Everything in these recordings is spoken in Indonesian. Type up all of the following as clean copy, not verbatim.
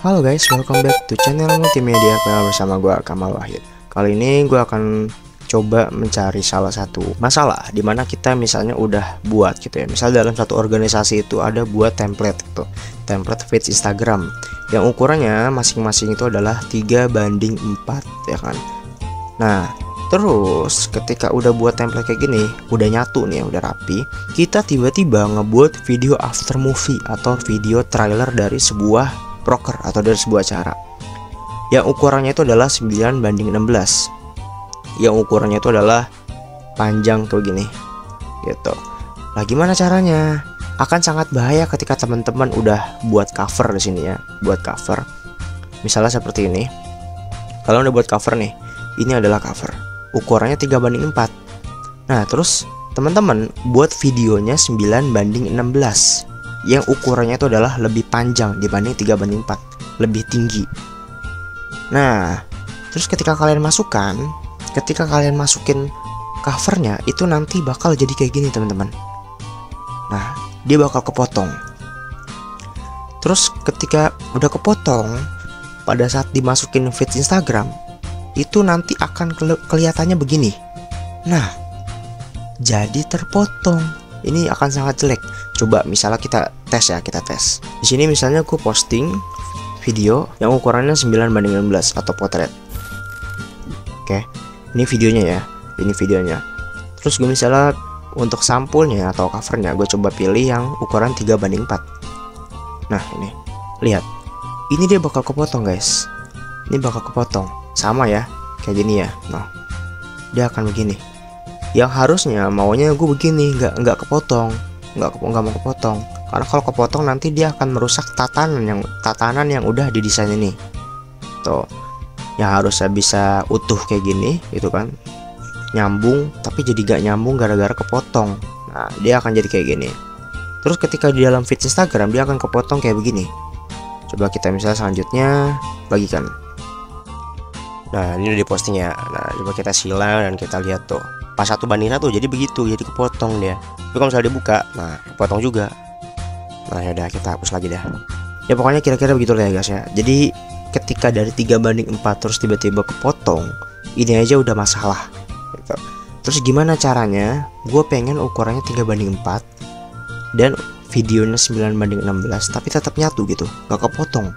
Halo guys, welcome back to channel Multimedia PL bersama gue Kamal Wahid. Kali ini gue akan coba mencari salah satu masalah dimana kita misalnya udah buat gitu ya. Misal dalam satu organisasi itu ada buat template gitu, template feed Instagram yang ukurannya masing-masing itu adalah 3:4 ya kan. Nah terus ketika udah buat template kayak gini, udah nyatu nih, udah rapi, kita tiba-tiba ngebuat video after movie atau video trailer dari sebuah proker atau dari sebuah acara yang ukurannya itu adalah 9:16, yang ukurannya itu adalah panjang kayak gini gitu. Nah gimana caranya? Akan sangat bahaya ketika teman-teman udah buat cover di sini ya, buat cover misalnya seperti ini. Kalau udah buat cover nih, ini adalah cover, ukurannya 3:4. Nah terus teman-teman buat videonya 9:16 yang ukurannya itu adalah lebih panjang dibanding 3:4, lebih tinggi. Nah terus ketika kalian masukin covernya itu nanti bakal jadi kayak gini teman-teman. Nah dia bakal kepotong. Terus ketika udah kepotong, pada saat dimasukin feed Instagram itu nanti akan kelihatannya begini. Nah jadi terpotong, ini akan sangat jelek. Coba misalnya kita tes ya, kita tes. Di sini misalnya aku posting video yang ukurannya 9:16 atau potret. Oke, ini videonya ya, ini videonya. Terus gue misalnya untuk sampulnya atau covernya gue coba pilih yang ukuran 3:4. Nah ini, lihat, ini dia bakal kepotong guys. Ini bakal kepotong, sama ya, kayak gini ya. Nah, dia akan begini. Yang harusnya maunya gue begini, nggak kepotong, nggak mau kepotong. Karena kalau kepotong nanti dia akan merusak tatanan yang udah didesain ini. Tuh, yang harusnya bisa utuh kayak gini, gitu kan, nyambung, tapi jadi gak nyambung gara-gara kepotong. Nah, dia akan jadi kayak gini. Terus ketika di dalam feed Instagram dia akan kepotong kayak begini. Coba kita misalnya selanjutnya bagikan. Nah, ini udah diposting ya. Nah, coba kita silang dan kita lihat tuh. Pas 1:1 jadi begitu, jadi kepotong dia. Tapi kalau misalnya dibuka, nah kepotong juga. Nah ya udah, kita hapus lagi dah. Ya pokoknya kira-kira begitu lah ya guys ya. Jadi ketika dari 3:4 terus tiba-tiba kepotong, ini aja udah masalah gitu. Terus gimana caranya? Gue pengen ukurannya 3:4 dan videonya 9:16 tapi tetap nyatu gitu, gak kepotong.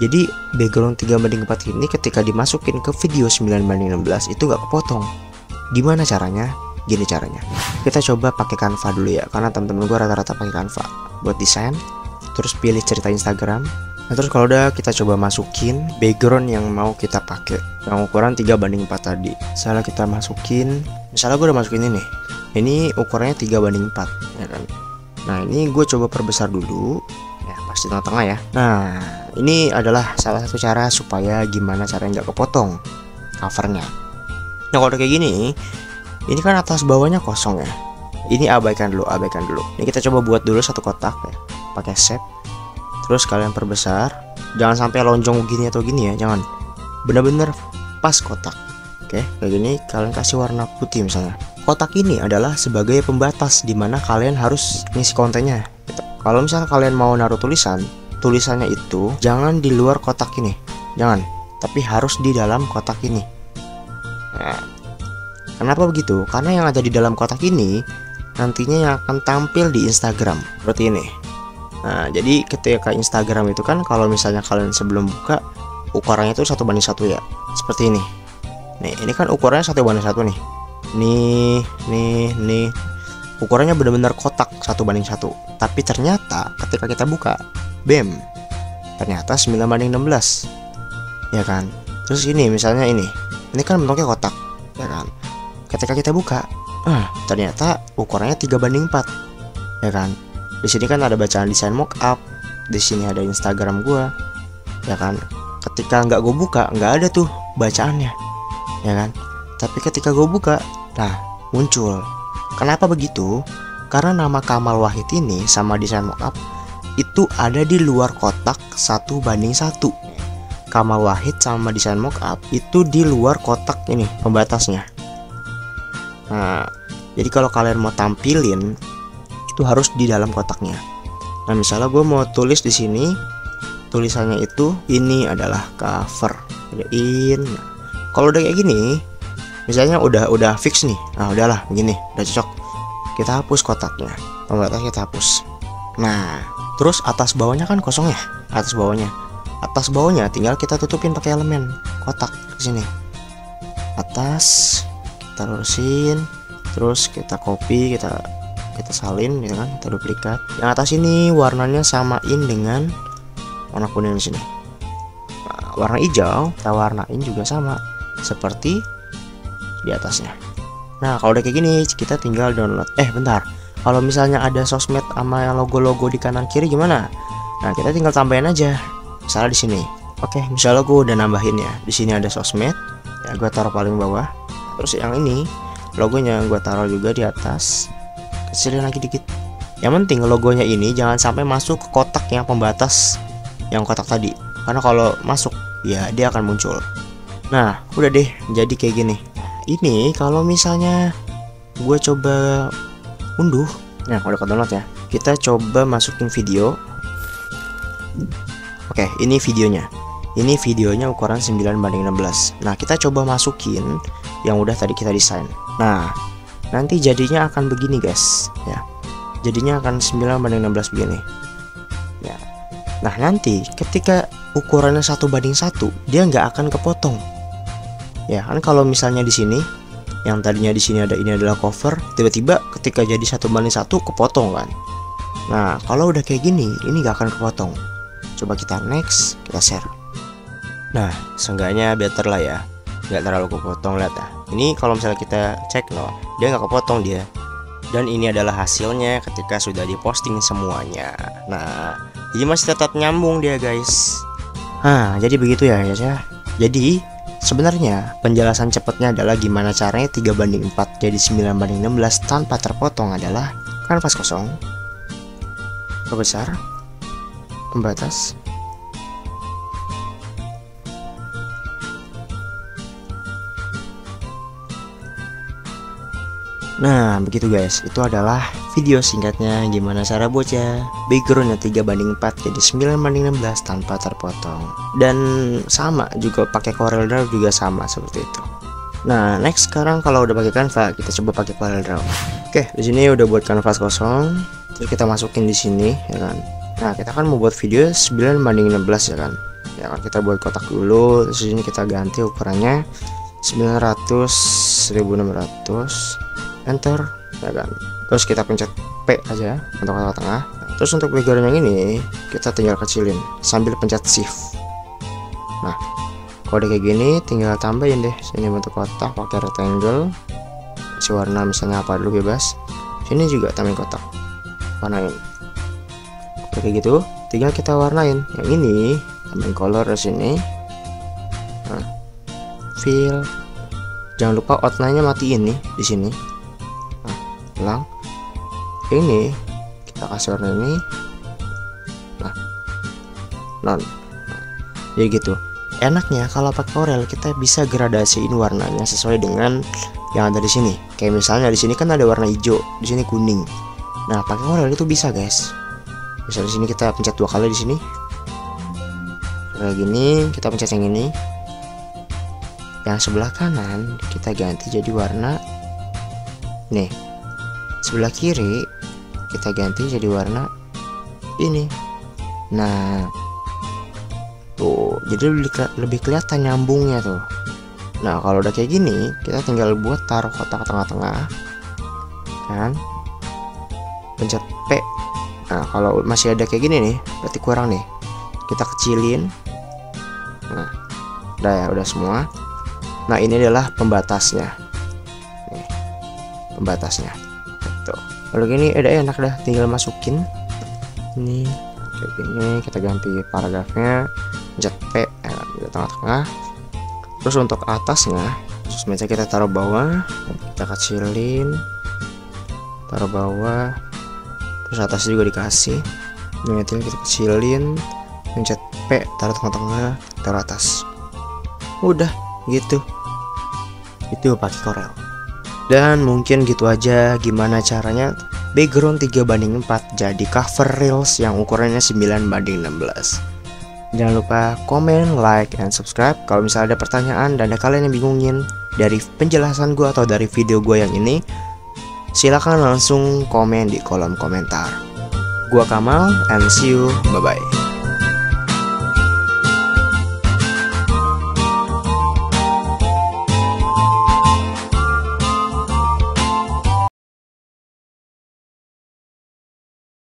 Jadi background 3:4 ini ketika dimasukin ke video 9:16 itu gak kepotong. Gimana caranya? Gini caranya. Kita coba pakai Canva dulu ya, karena temen-temen gue rata-rata pakai Canva buat desain. Terus pilih cerita Instagram. Nah terus kalau udah, kita coba masukin background yang mau kita pakai, yang ukuran 3:4 tadi. Misalnya kita masukin, misalnya gue udah masukin ini. Ini ukurannya 3:4 ya kan. Nah ini gue coba perbesar dulu ya, pasti tengah-tengah ya. Nah ini adalah salah satu cara supaya gimana caranya nggak kepotong covernya. Nah kalau udah kayak gini, ini kan atas bawahnya kosong ya. Ini abaikan dulu. Ini kita coba buat dulu satu kotak ya, pakai shape. Terus kalian perbesar. Jangan sampai lonjong gini atau gini ya, jangan. Bener-bener pas kotak. Oke, kayak gini kalian kasih warna putih misalnya. Kotak ini adalah sebagai pembatas dimana kalian harus ngisi kontennya gitu. Kalau misalnya kalian mau naruh tulisannya itu jangan di luar kotak ini, jangan, tapi harus di dalam kotak ini. Nah, kenapa begitu? Karena yang ada di dalam kotak ini nantinya yang akan tampil di Instagram seperti ini. Nah jadi ketika Instagram itu kan kalau misalnya kalian sebelum buka ukurannya itu 1:1 ya, seperti ini. Nih ini kan ukurannya 1:1 nih. Nih ukurannya benar-benar kotak 1:1. Tapi ternyata ketika kita buka, bam, ternyata 9:16 ya kan. Terus ini misalnya ini kan bentuknya kotak ya kan. Ketika kita buka, ternyata ukurannya 3:4 ya kan. Di sini kan ada bacaan desain mockup, di sini ada Instagram gua ya kan. Ketika nggak gue buka, nggak ada tuh bacaannya ya kan. Tapi ketika gue buka, nah muncul. Kenapa begitu? Karena nama Kamal Wahid ini sama desain mockup itu ada di luar kotak 1:1. Kamal Wahid sama desain mockup itu di luar kotak ini pembatasnya. Nah, jadi kalau kalian mau tampilin itu harus di dalam kotaknya. Nah, misalnya gue mau tulis di sini tulisannya itu ini adalah cover. Gedein. Kalau udah kayak gini, misalnya udah fix nih. Nah, udahlah begini, udah cocok. Kita hapus kotaknya. Pembatas kita hapus. Nah, terus atas bawahnya kan kosong ya? Atas bawahnya tinggal kita tutupin pakai elemen kotak di sini. Atas kita lurusin, terus kita copy, kita salin gitu kan, kita duplikat. Yang atas ini warnanya samain dengan warna kuning di sini. Nah, warna hijau kita warnain juga sama seperti di atasnya. Nah, kalau udah kayak gini kita tinggal download. Bentar. Kalau misalnya ada sosmed sama logo-logo di kanan kiri gimana? Nah, kita tinggal tambahin aja. Misalnya di sini. Oke, misalnya gue udah nambahin ya. Di sini ada sosmed. Ya, gue taruh paling bawah. Terus yang ini logonya gue taruh juga di atas. Kecilin lagi dikit. Yang penting logonya ini jangan sampai masuk ke kotak yang pembatas yang kotak tadi. Karena kalau masuk ya dia akan muncul. Nah, udah deh jadi kayak gini. Ini kalau misalnya gue coba unduh, nah udah ke download ya. Kita coba masukin video. Oke, ini videonya. Ini videonya ukuran 9:16. Nah, kita coba masukin yang udah tadi kita desain. Nah, nanti jadinya akan begini guys ya. Jadinya akan 9:16 begini ya. Nah, nanti ketika ukurannya 1:1 dia nggak akan kepotong ya kan. Kalau misalnya di sini yang tadinya di sini ada ini adalah cover, tiba-tiba ketika jadi 1:1 kepotong kan. Nah, kalau udah kayak gini ini nggak akan kepotong. Coba kita next, kita share. Nah, seenggaknya better lah ya, nggak terlalu kepotong. Lihat ya, ini kalau misalnya kita cek loh, dia nggak kepotong dia. Dan ini adalah hasilnya ketika sudah diposting semuanya. Nah, jadi masih tetap nyambung dia guys. Nah, jadi begitu ya guys ya. Jadi sebenarnya penjelasan cepatnya adalah gimana caranya 3:4 jadi 9:16 tanpa terpotong adalah kanvas kosong, perbesar, pembatas, nah begitu guys. Itu adalah video singkatnya gimana cara bocah backgroundnya 3:4 jadi 9:16 tanpa terpotong. Dan sama juga pakai Corel Draw juga sama seperti itu. Nah, next sekarang kalau udah pakai Canva kita coba pakai Corel Draw. Oke, di sini udah buat kanvas kosong. Terus kita masukin di sini ya kan. Nah, kita kan mau buat video 9:16 ya kan. Ya kan, kita buat kotak dulu. Terus ini kita ganti ukurannya 900 1600. Enter ya kan. Terus kita pencet P aja untuk kotak tengah. Terus untuk background yang ini kita tinggal kecilin sambil pencet shift. Nah, kalau udah kayak gini tinggal tambahin deh sini bentuk kotak pakai rectangle. Kasih warna misalnya apa dulu bebas. Sini juga tambahin kotak, warnain. Oke, kayak gitu tinggal kita warnain. Yang ini tambahin color di sini. Nah, fill. Jangan lupa outline-nya matiin nih di sini. Ulang ini kita kasih warna ini. Nah, non. Jadi gitu. Enaknya kalau pakai Corel kita bisa gradasiin warnanya sesuai dengan yang ada di sini. Kayak misalnya di sini kan ada warna hijau, di sini kuning. Nah, pakai Corel itu bisa guys. Misalnya di sini kita pencet 2 kali di sini. Kayak gini, kita pencet yang ini. Yang sebelah kanan kita ganti jadi warna nih. Sebelah kiri kita ganti jadi warna ini. Nah, tuh jadi lebih kelihatan nyambungnya tuh. Nah, kalau udah kayak gini kita tinggal buat taruh kotak tengah-tengah kan, pencet P. Nah, kalau masih ada kayak gini nih berarti kurang nih, kita kecilin. Nah, udah ya, udah semua. Nah, ini adalah pembatasnya nih, pembatasnya. Kalau gini udah enak dah, tinggal masukin ini kayak gini. Kita ganti paragrafnya, pencet P di tengah-tengah. Terus untuk atasnya, terus meja kita taruh bawah, kita kecilin, taruh bawah. Terus atasnya juga dikasih, ini kita kecilin, pencet P, taruh tengah-tengah, taruh atas. Udah gitu, itu pakai Corel. Dan mungkin gitu aja gimana caranya background 3:4 jadi cover reels yang ukurannya 9:16. Jangan lupa komen, like, and subscribe. Kalau misalnya ada pertanyaan dan ada kalian yang bingungin dari penjelasan gue atau dari video gue yang ini, silakan langsung komen di kolom komentar. Gua Kamal, and see you, bye-bye.